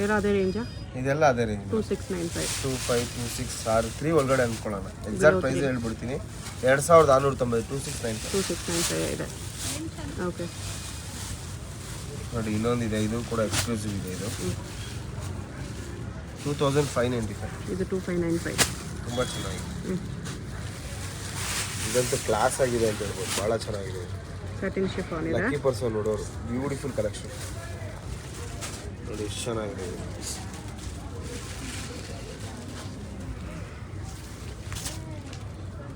[SPEAKER 1] ಎಲ್ಲ ಅದೇ ರೇಂಜಾ?
[SPEAKER 2] ಇದೆಲ್ಲ ಅದೇ ರೇಂಜ್.
[SPEAKER 1] 2695.
[SPEAKER 2] 2526 3 ಒಳಗಡೆ ಅಂದ್ಕೊಳ್ಳೋಣ. ಎಕ್ಸಾಕ್ಟ್ ಪ್ರೈಸ್ ಹೇಳ್ಬಿಡ್ತೀನಿ. 2690. 2695
[SPEAKER 1] ಇದೆ. ಓಕೆ.
[SPEAKER 2] ನೋಡಿ ಇನ್ನೊಂದಿದೆ, ಇದು ಕೂಡ ಎಕ್ಸ್ಕ್ಲೂಸಿವ್ ಇದೆ. ಇದು 2595.
[SPEAKER 1] ಇದು 2595.
[SPEAKER 2] ತುಂಬ ಚೆನ್ನಾಗಿದೆ. ಇದಂತೂ ಕ್ಲಾಸ್ ಆಗಿದೆ ಅಂತ ಹೇಳ್ಬೋದು, ಭಾಳ ಚೆನ್ನಾಗಿದೆ.
[SPEAKER 1] ಕಟಿಂಗ್ ಶಿಫಾನ್ ಇದೆ.
[SPEAKER 2] ಲಕ್ಕಿ ಪರ್ಸನ್ ನೋಡೋರು, ಬ್ಯೂಟಿಫುಲ್ ಕಲೆಕ್ಷನ್ ನೋಡಿ, ಎಷ್ಟು ಚೆನ್ನಾಗಿದೆ.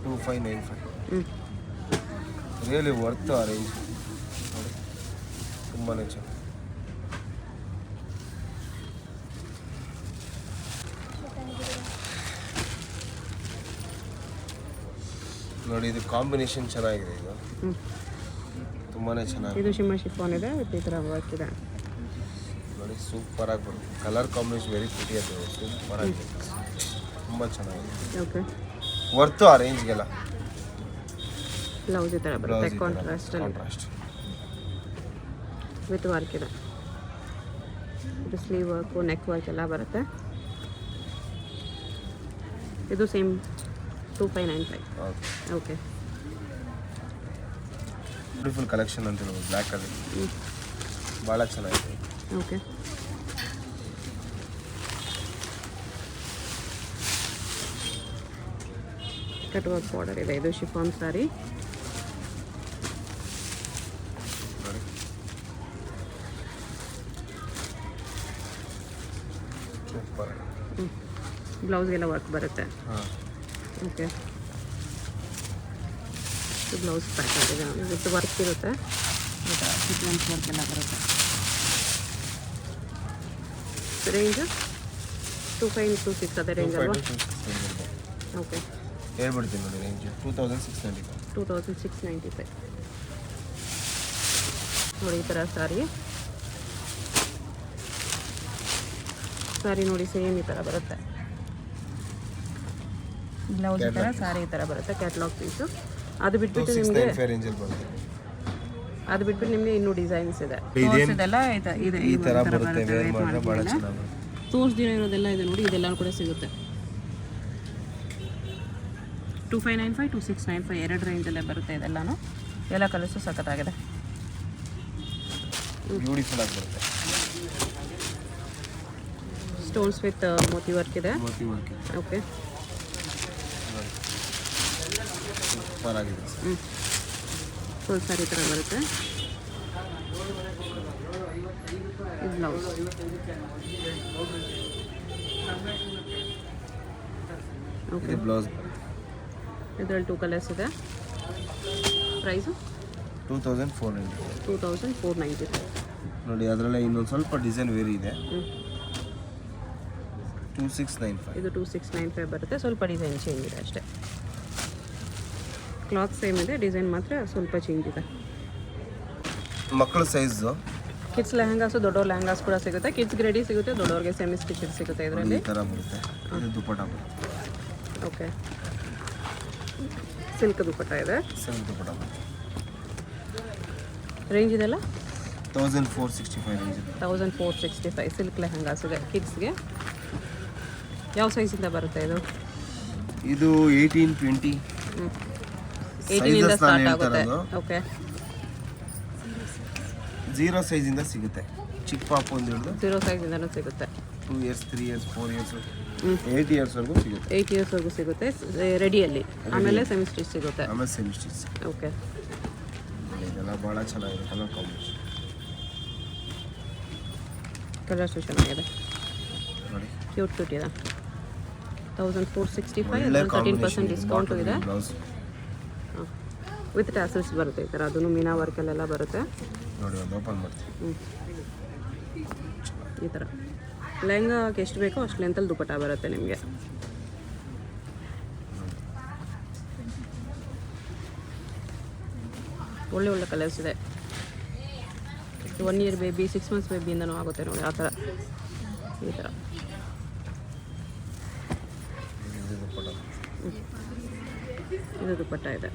[SPEAKER 2] 2595. ರಿಯಲಿ ವರ್ತ್ ಆ ರೇಂಜ್. ನೋಡಿ ತುಂಬಾ ಚೆನ್ನಾಗಿ. ನೋಡಿ ಇದು ಕಾಂಬಿನೇಷನ್ ಚೆನ್ನಾಗಿದೆ ಇದು
[SPEAKER 1] ಹ್ಞೂ
[SPEAKER 2] ತುಂಬಾ ಚೆನ್ನಾಗಿದೆ
[SPEAKER 1] ಇದು ಶಿಮ್ಮ ಶಿಫಾನ್ ಇದೆ ವಿತ್ ಈ ಥರ ವರ್ಕ್ ಇದೆ.
[SPEAKER 2] ನೋಡಿ ಸೂಪರಾಗಿ ಬರುತ್ತೆ ಕಲರ್ ಕಾಂಬಿನೇಷನ್ ವೆರಿ ಪ್ರಿಟಿ ಅದು ಸೂಪರಾಗಿ ತುಂಬ ಚೆನ್ನಾಗಿದೆ
[SPEAKER 1] ಓಕೆ
[SPEAKER 2] ವರ್ತು ಆ ರೇಂಜ್ಗೆಲ್ಲ
[SPEAKER 1] ಬ್ಲೌಸ್ ಈ ಥರ ಬರುತ್ತೆ ಕಾಂಟ್ರಾಸ್ಟಲ್ಲಿ
[SPEAKER 2] ಕಾಂಟ್ರಾಸ್ಟ್
[SPEAKER 1] ವಿತ್ ವರ್ಕ್ ಇದೆ. ಇದು ಸ್ಲೀವ್ ವರ್ಕು ನೆಕ್ ವರ್ಕ್ ಎಲ್ಲ ಬರುತ್ತೆ. ಇದು ಸೇಮ್ 2595.
[SPEAKER 2] ಹೌದು
[SPEAKER 1] ಓಕೆ
[SPEAKER 2] ಬ್ಯೂಟಿಫುಲ್ ಕಲೆಕ್ಷನ್ ಅಂತ ಹೇಳ್ಬೋದು ಬ್ಲ್ಯಾಕಲ್ಲಿ ಭಾಳ ಚೆನ್ನಾಗಿದೆ.
[SPEAKER 1] ಓಕೆ ಕಟ್ ವರ್ಕ್ ಬಾರ್ಡರ್ ಇದೆ. ಇದು ಶಿಫಾನ್ ಸಾರಿ.
[SPEAKER 2] ನೋಡಿ ಸೂಪರ್
[SPEAKER 1] ಬ್ಲೌಸ್ಗೆಲ್ಲ ವರ್ಕ್ ಬರುತ್ತೆ.
[SPEAKER 2] ಹಾಂ
[SPEAKER 1] ಓಕೆ ಬ್ಲೌಸ್ ಪ್ಯಾಟರ್ನ್ ಇದೆ ವಿತ್ ವರ್ಕ್ ಇರುತ್ತೆ. ಸೀಕ್ವೆನ್ಸ್ ವರ್ಕ್ ಎಲ್ಲ ಬರುತ್ತೆ. ರೇಂಜ್ 2526 ಅದೇ ರೇಂಜ್ ಅಲ್ವಾ? ಓಕೆ
[SPEAKER 2] ಹೇಳ್ಬಿಡ್ತೀನಿ ನೋಡಿ ರೇಂಜ್ 2695.
[SPEAKER 1] 2695 ನೋಡಿ ಈ ಥರ ಸಾರಿ ನೋಡಿ ಸೇಮ್ ಈ ಥರ ಬರುತ್ತೆ. ಬ್ಲೌಸ್ ಈ ಥರ ಸಾರಿ ಈ ಥರ ಬರುತ್ತೆ ಕ್ಯಾಟ್ಲಾಗ್ ಪೀಸು. ಅದು ಬಿಟ್ಬಿಟ್ಟು ನಿಮಗೆ
[SPEAKER 2] 2695 ರೇಂಜಲ್ಲಿ ಬರುತ್ತೆ.
[SPEAKER 1] ಅದು ಬಿಟ್ಬಿಟ್ಟು ನಿಮಗೆ ಇನ್ನೂ ಡಿಸೈನ್ಸ್ ಇದೆ.
[SPEAKER 2] ಇದೇನು
[SPEAKER 1] ಇದೆಲ್ಲ ಇದೆ
[SPEAKER 2] ಈ ಥರ ಬರುತ್ತೆ ವೇರ್ ಮಾಡಿದ್ರೆ ಭಾಳ ಚೆನ್ನಾಗಿ
[SPEAKER 1] ತೋರಿಸ್ದಿರೋ ಇರೋದೆಲ್ಲ ಇದೆ ನೋಡಿ. ಇದೆಲ್ಲ ಕೂಡ ಸಿಗುತ್ತೆ. 2595 2695 ಎರಡು ರೇಂಜಲ್ಲೇ ಬರುತ್ತೆ ಇದೆಲ್ಲನೂ. ಎಲ್ಲ ಕಲರ್ಸು ಸಖತ್ತಾಗಿದೆ.
[SPEAKER 2] ಬ್ಯೂಟಿಫುಲ್ ಆಗಿ ಬರುತ್ತೆ
[SPEAKER 1] ಸ್ಟೋನ್ಸ್ ವಿತ್ ಮೋತಿ ವರ್ಕ್ ಇದೆ.
[SPEAKER 2] ಮೋತಿ ವರ್ಕ್
[SPEAKER 1] ಓಕೆ
[SPEAKER 2] ಸೂಪರ್ ಆಗಿದೆ
[SPEAKER 1] ಫುಲ್ ಸಾರಿ ಥರ ಬರುತ್ತೆ. ಇದು ಬ್ಲೌಸ್. ಓಕೆ
[SPEAKER 2] ಇದು ಬ್ಲೌಸ್
[SPEAKER 1] ಇದರಲ್ಲಿ 2 ಕಲರ್ಸ್ ಇದೆ. ಪ್ರೈಸು
[SPEAKER 2] 2490.
[SPEAKER 1] 2495.
[SPEAKER 2] ನೋಡಿ ಅದರಲ್ಲೇ ಇನ್ನೊಂದು ಸ್ವಲ್ಪ ಡಿಸೈನ್ ವೇರಿ ಇದೆ. 2695.
[SPEAKER 1] ಇದು 2695 ಬರುತ್ತೆ. ಸ್ವಲ್ಪ ಡಿಸೈನ್ ಚೇಂಜ್ ಇದೆ ಅಷ್ಟೇ. ಕ್ಲಾತ್ ಸೇಮ್ ಇದೆ, ಡಿಸೈನ್ ಮಾತ್ರ ಸ್ವಲ್ಪ ಚೇಂಜ್ ಇದೆ.
[SPEAKER 2] ಮಕ್ಕಳ ಸೈಜು
[SPEAKER 1] ಕಿಡ್ಸ್ ಲೆಹಂಗಾಸು ದೊಡ್ಡವ್ರ ಲೆಹಂಗಾಸ್ ಕೂಡ ಸಿಗುತ್ತೆ. ಕಿಡ್ಸ್ಗೆ ರೆಡಿ ಸಿಗುತ್ತೆ, ದೊಡ್ಡವ್ರಿಗೆ ಸೆಮಿ ಸ್ಟಿಚ್ ಸಿಗುತ್ತೆ ಇದರಲ್ಲಿ.
[SPEAKER 2] ಈ ಥರ ಬರುತ್ತೆ. ಇದು ದುಪ್ಪಟ್ಟ ಬರುತ್ತೆ.
[SPEAKER 1] ಓಕೆ ಸಿಲ್ಕ್ ದುಪ್ಪಟ್ಟ ಇದೆ.
[SPEAKER 2] ಸಿಲ್ಕ್ ದುಪ್ಪಟ್ಟ ಬರುತ್ತೆ.
[SPEAKER 1] ರೇಂಜ್ ಇದೆಲ್ಲ
[SPEAKER 2] 1465 ರೇಂಜ್ ಇದೆ.
[SPEAKER 1] 1465 ಸಿಲ್ಕ್ ಲೆಹಂಗಾಸ್ ಇದೆ ಕಿಡ್ಸ್ಗೆ. ಯಾವ ಸೈಜಿಂದ ಬರುತ್ತೆ ಇದು?
[SPEAKER 2] ಇದು 18 20
[SPEAKER 1] 18ಇಂದ ಸ್ಟಾರ್ಟ್ ಆಗುತ್ತೆ. ಓಕೆ
[SPEAKER 2] 0 ಸೈಜಿಂದ ಸಿಗುತ್ತೆ. ಚಿಕ್ಕ ಪಾಪು ಒಂದು ಹಿಡಿದು
[SPEAKER 1] 0 ಸೈಜಿಂದನೂ ಸಿಗುತ್ತೆ.
[SPEAKER 2] 2 years 3 years 4 years 8 yearsವರೆಗೂ ಸಿಗುತ್ತೆ.
[SPEAKER 1] 8 ಇಯರ್ಸ್ವರೆಗೂ ಸಿಗುತ್ತೆ ರೆಡಿಯಲ್ಲಿ. ಆಮೇಲೆ ಸೆಮಿ ಸ್ಟಿಚ್ ಸಿಗುತ್ತೆ.
[SPEAKER 2] ಆಮೇಲೆ ಸೆಮಿ ಸ್ಟಿಚ್.
[SPEAKER 1] ಓಕೆ
[SPEAKER 2] ಇದೆಲ್ಲ ಭಾಳ ಚೆನ್ನಾಗಿದೆ ಕಲರ್ ಕಾಂಬಿನೇಷನ್.
[SPEAKER 1] ಕಲರ್ಸು ಚೆನ್ನಾಗಿದೆ
[SPEAKER 2] ನೋಡಿ
[SPEAKER 1] ಕ್ಯೂಟ್ ಇದೆ. 1465
[SPEAKER 2] ಒಳ್ಳೆ
[SPEAKER 1] 13% ಡಿಸ್ಕೌಂಟು ಇದೆ.
[SPEAKER 2] ಬ್ಲೌಸ್
[SPEAKER 1] ವಿತ್ ಟ್ಯಾಸಲ್ಸ್ ಬರುತ್ತೆ ಈ ಥರ. ಅದನ್ನು ಮೀನಾ ವರ್ಕಲ್ಲೆಲ್ಲ ಬರುತ್ತೆ.
[SPEAKER 2] ನೋಡಿ ಒಂದು ಓಪನ್ ಮಾಡ್ತೀನಿ.
[SPEAKER 1] ಈ ಥರ ಲೆಹಂಗಾಗೆ ಎಷ್ಟು ಬೇಕೋ ಅಷ್ಟು ಲೆಂತಲ್ಲಿ ದುಪ್ಪಟ್ಟ ಬರುತ್ತೆ ನಿಮಗೆ. ಒಳ್ಳೆ ಒಳ್ಳೆ ಕಲರ್ಸ್ ಇದೆ. 1 year ಬೇಬಿ 6 months ಬೇಬಿಯಿಂದನೂ ಆಗುತ್ತೆ ನೋಡಿ ಆ ಥರ. ಈ ಥರ
[SPEAKER 2] ಇದು ದುಪ್ಪಟ್ಟ
[SPEAKER 1] ಇದು ದುಪ್ಪಟ್ಟ ಇದೆ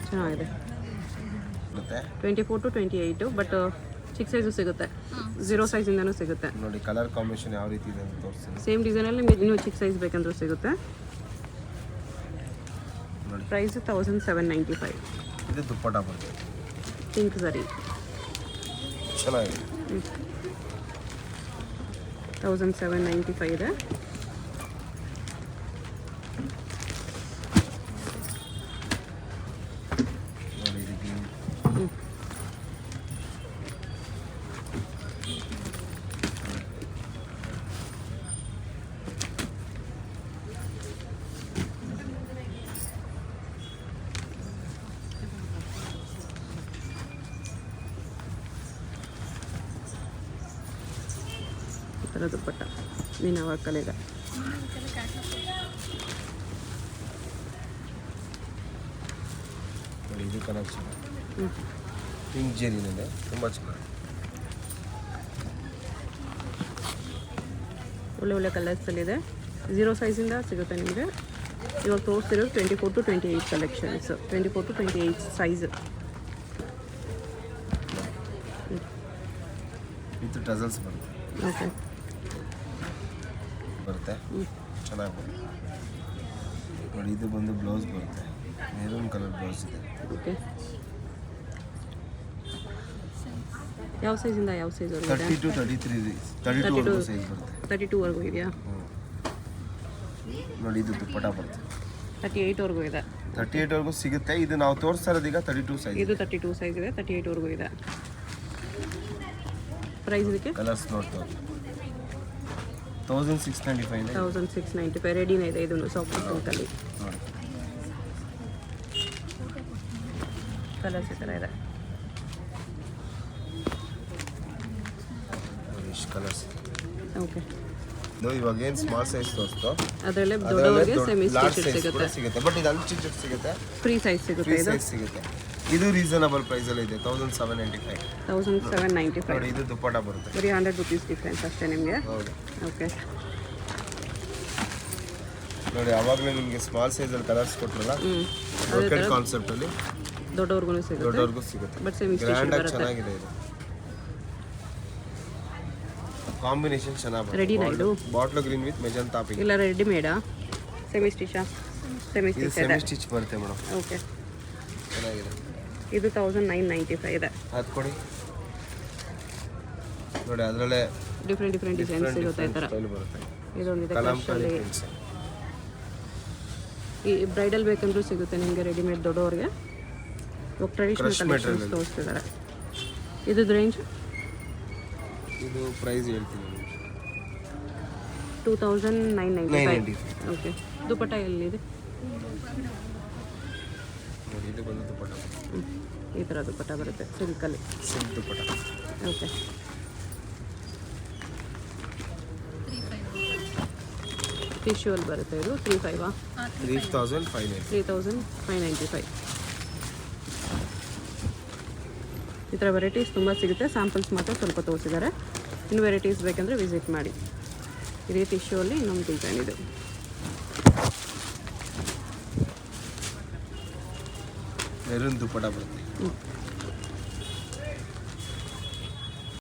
[SPEAKER 1] ಚೆನ್ನಾಗಿದೆ.
[SPEAKER 2] ಮತ್ತೆ
[SPEAKER 1] 24 to 28 ಬಟ್ ಚಿಕ್ಕ ಸೈಜು ಸಿಗುತ್ತೆ. 0 ಸೈಜಿಂದನೂ ಸಿಗುತ್ತೆ.
[SPEAKER 2] ನೋಡಿ ಕಲರ್ ಕಾಂಬಿನೇಷನ್ ಯಾವ ರೀತಿ ಇದೆ ಅಂತ ತೋರಿಸ್ತೀನಿ.
[SPEAKER 1] ಸೇಮ್ ಡಿಸೈನಲ್ಲಿ ನಿಮಗೆ ಇನ್ನೂ ಚಿಕ್ಕ ಸೈಜ್ ಬೇಕಂದ್ರೂ ಸಿಗುತ್ತೆ.
[SPEAKER 2] ನೋಡಿ
[SPEAKER 1] ಪ್ರೈಸ್ 1795.
[SPEAKER 2] ಇದು ದುಪ್ಪಟ್ಟ ಬರುತ್ತೆ.
[SPEAKER 1] ಪಿಂಕ್ ಸರಿ
[SPEAKER 2] ಚೆನ್ನಾಗಿದೆ.
[SPEAKER 1] 1795 ಇದೆ.
[SPEAKER 2] ನೋಡಿ ಇದು ಗ್ರೀನ್.
[SPEAKER 1] ಈ ಥರ ದುಪ್ಪಟ್ಟ ಮೀನಾ ವರ್ಕಲ್ಲಿದೆ.
[SPEAKER 2] ನೋಡಿ ಇದು ಕಲರ್ ಚೆನ್ನಾಗಿ
[SPEAKER 1] ಹ್ಞೂ
[SPEAKER 2] ಪಿಂಕ್ ಜೆರಿನಿದೆ ತುಂಬ ಚೆನ್ನಾಗಿ
[SPEAKER 1] ಒಳ್ಳೆ ಒಳ್ಳೆ ಕಲರ್ಸಲ್ಲಿದೆ 0 ಸೈಜಿಂದ ಸಿಗುತ್ತೆ ನಿಮಗೆ. ಇವಾಗ ತೋರಿಸ್ತಿರೋದು 24 to 28 collections, 24 to 28 size
[SPEAKER 2] with tassels ಬರುತ್ತೆ
[SPEAKER 1] ಓಕೆ.
[SPEAKER 2] ಬರುತ್ತೆ ಚೆನ್ನಾಗಿ ಬರುತ್ತೆ ನೋಡಿ. ಇದು ಬಂದು ಬ್ಲೌಸ್ ಬರುತ್ತೆ, ಮೆರೂನ್ ಕಲರ್ ಬ್ಲೌಸ್ ಇದೆ.
[SPEAKER 1] ಓಕೆ. ಯಾವ ಸೈಜಿಂದ ಯಾವ ಸೈಜ್ವರೆಗೂ ಇದೆ?
[SPEAKER 2] 30 to 33 32 ಸೈಜ್ ಬರುತ್ತೆ.
[SPEAKER 1] 32ವರೆಗೂ ಇದೆಯಾ?
[SPEAKER 2] ನೋಡಿ ಇದು ದುಪ್ಪಟ ಬರುತ್ತೆ
[SPEAKER 1] 38ವರೆಗೂ ಇದೆ.
[SPEAKER 2] 38ವರೆಗೂ ಸಿಗುತ್ತೆ. ಇದು ನಾವು ತೋರಿಸ್ತಾ ಇರೋದು ಈಗ 32 ಸೈಜ್.
[SPEAKER 1] ಇದು 32 ಸೈಜ್ ಇದೆ, 38ವರೆಗೂ ಇದೆ. ಪ್ರೈಸ್ ಇದಕ್ಕೆ
[SPEAKER 2] ಕಲರ್ಸ್ ನೋಡ್ತಾ 1695 ಇದೆ.
[SPEAKER 1] 1695 ರೆಡಿನೇ ಇದೆ. ಇದನ್ನು ಸಾಫ್ಟ್ ಸಿಲ್ಕಲ್ಲಿ
[SPEAKER 2] ನೋಡಿ
[SPEAKER 1] ಕಲರ್ಸ್ ಈ ಥರ ಇದೆ.
[SPEAKER 2] ಇಷ್ಟು ಕಲರ್ಸ್.
[SPEAKER 1] ಓಕೆ.
[SPEAKER 2] ಇವಾಗ ಏನು ಸ್ಮಾಲ್ ಸೈಜ್ ತೋರಿಸ್ತೋ
[SPEAKER 1] ಅದರಲ್ಲೇ ದೊಡ್ಡವರಿಗೆ ಸೆಮಿ
[SPEAKER 2] ಲಾರ್ಜ್
[SPEAKER 1] ಸ್ಟಿಚ್
[SPEAKER 2] ಸೈಜ್ ಕೂಡ
[SPEAKER 1] ಸಿಗುತ್ತೆ,
[SPEAKER 2] ಸಿಗುತ್ತೆ. ಬಟ್ ಇದು ಅಲ್ಲಿ ಚಿಕ್ಕ ಸಿಗುತ್ತೆ,
[SPEAKER 1] ಫ್ರೀ ಸೈಜ್ ಸಿಗುತ್ತೆ.
[SPEAKER 2] ಫ್ರೀ
[SPEAKER 1] ಇದು
[SPEAKER 2] ಸೈಜ್ ಸಿಗುತ್ತೆ. ಇದು ರೀಸನಬಲ್ ಪ್ರೈಸಲ್ಲಿ ಇದೆ 1795.
[SPEAKER 1] 1795
[SPEAKER 2] ನೋಡಿ ಇದು ದುಪ್ಪಟ ಬರುತ್ತೆ.
[SPEAKER 1] ಬರೀ 100 ರುಪೀಸ್ ಡಿಫ್ರೆನ್ಸ್ ಅಷ್ಟೇ ನಿಮಗೆ.
[SPEAKER 2] ಹೌದು
[SPEAKER 1] ಓಕೆ.
[SPEAKER 2] ನೋಡಿ ಆವಾಗಲೇ ನಿಮಗೆ ಸ್ಮಾಲ್ ಸೈಜಲ್ಲಿ ಕಲರ್ಸ್ ಕೊಟ್ಟರಲ್ಲ, ಬ್ರೊಕೆಟ್ ಕಾನ್ಸೆಪ್ಟಲ್ಲಿ
[SPEAKER 1] ದೊಡ್ಡವ್ರಿಗೂ ಸಿಗುತ್ತೆ,
[SPEAKER 2] ದೊಡ್ಡವ್ರಿಗೂ ಸಿಗುತ್ತೆ.
[SPEAKER 1] ಬಟ್ ಸೆಮಿ ಸ್ಟಿಚ್
[SPEAKER 2] ಗ್ರ್ಯಾಂಡ್ ಆಗಿ
[SPEAKER 1] ಬರುತ್ತೆ.
[SPEAKER 2] ಚೆನ್ನಾಗಿದೆ ಇದು ಕಾಂಬಿನೇಷನ್ ಚೆನ್ನಾಗಿ
[SPEAKER 1] ರೆಡಿನಾ ಇದು?
[SPEAKER 2] Bottle green with magenta pink.
[SPEAKER 1] ಇಲ್ಲ ರೆಡಿಮೇಡಾ? ಸೆಮಿ ಸ್ಟಿಚಾ? ಸೆಮಿ
[SPEAKER 2] ಇದು
[SPEAKER 1] ಸ್ಟಿಚ್ ಇದೆ.
[SPEAKER 2] ಸೆಮಿ ಸ್ಟಿಚ್ ಬರುತ್ತೆ ಮೇಡಮ್,
[SPEAKER 1] ಓಕೆ.
[SPEAKER 2] ಚೆನ್ನಾಗಿದೆ.
[SPEAKER 1] ಇದು 1995 ಇದೆ.
[SPEAKER 2] ಅದು ಕೊಡಿ. ನೋಡಿ ಅದರಲ್ಲೇ
[SPEAKER 1] ಡಿಫ್ರೆಂಟ್ ಡಿಸೈನ್ ಸಿಗುತ್ತೆ ಈ ಥರ.
[SPEAKER 2] ಸ್ಟೈಲ್ ಬರುತ್ತೆ.
[SPEAKER 1] ಇದೊಂದಿದೆ
[SPEAKER 2] ಕಲಂಕಾರಿ
[SPEAKER 1] ಕ್ರಶಲ್ಲಿ.
[SPEAKER 2] ಪ್ರಿಂಟ್ಸ್.
[SPEAKER 1] ಈ ಬ್ರೈಡಲ್ ಬೇಕಂದ್ರೂ ಸಿಗುತ್ತೆ ನಿಮಗೆ ರೆಡಿಮೇಡ್ ದೊಡ್ಡವ್ರಿಗೆ. ಇವಾಗ ಟ್ರೆಡಿಷನಲ್
[SPEAKER 2] Crush
[SPEAKER 1] ಕಲೆಕ್ಷನ್ಸ್
[SPEAKER 2] material.
[SPEAKER 1] ತೋರಿಸ್ತಿದ್ದಾರೆ. ಇದ್ರದ್ದು ರೇಂಜ್
[SPEAKER 2] ಇದು ಪ್ರೈಸ್ ಹೇಳ್ತೀನಿ
[SPEAKER 1] 2995. ಓಕೆ. ದುಪಟ್ಟ ಎಲ್ಲಿದೆ?
[SPEAKER 2] ನೋಡಿ ಇದು ಬಂದು ದುಪ್ಪಟ,
[SPEAKER 1] ಈ ಥರ ದುಪಟ್ಟ ಬರುತ್ತೆ ಸಿಲ್ಕಲ್ಲಿ.
[SPEAKER 2] ಸಿಲ್ಕ್ ದುಪ್ಪಟ.
[SPEAKER 1] ಓಕೆ. ಟಿಶ್ಯೂಲ್ಲಿ ಬರುತ್ತೆ ಇದು 35
[SPEAKER 2] 3595.
[SPEAKER 1] 3595. ಈ ಥರ ವೆರೈಟೀಸ್ ತುಂಬ ಸಿಗುತ್ತೆ. ಸ್ಯಾಂಪಲ್ಸ್ ಮಾತ್ರ ಸ್ವಲ್ಪ ತೋರಿಸಿದ್ದಾರೆ. ಇನ್ನು ವೆರೈಟೀಸ್ ಬೇಕಂದರೆ ವಿಸಿಟ್ ಮಾಡಿ. ಇದೇ ಟಿಶ್ಯೂಲ್ಲಿ ಇನ್ನೊಂದು ಡಿಸೈನ್ ಇದು.
[SPEAKER 2] ಮೆರೂನ್ ದುಪ್ಪಟ ಬರುತ್ತೆ.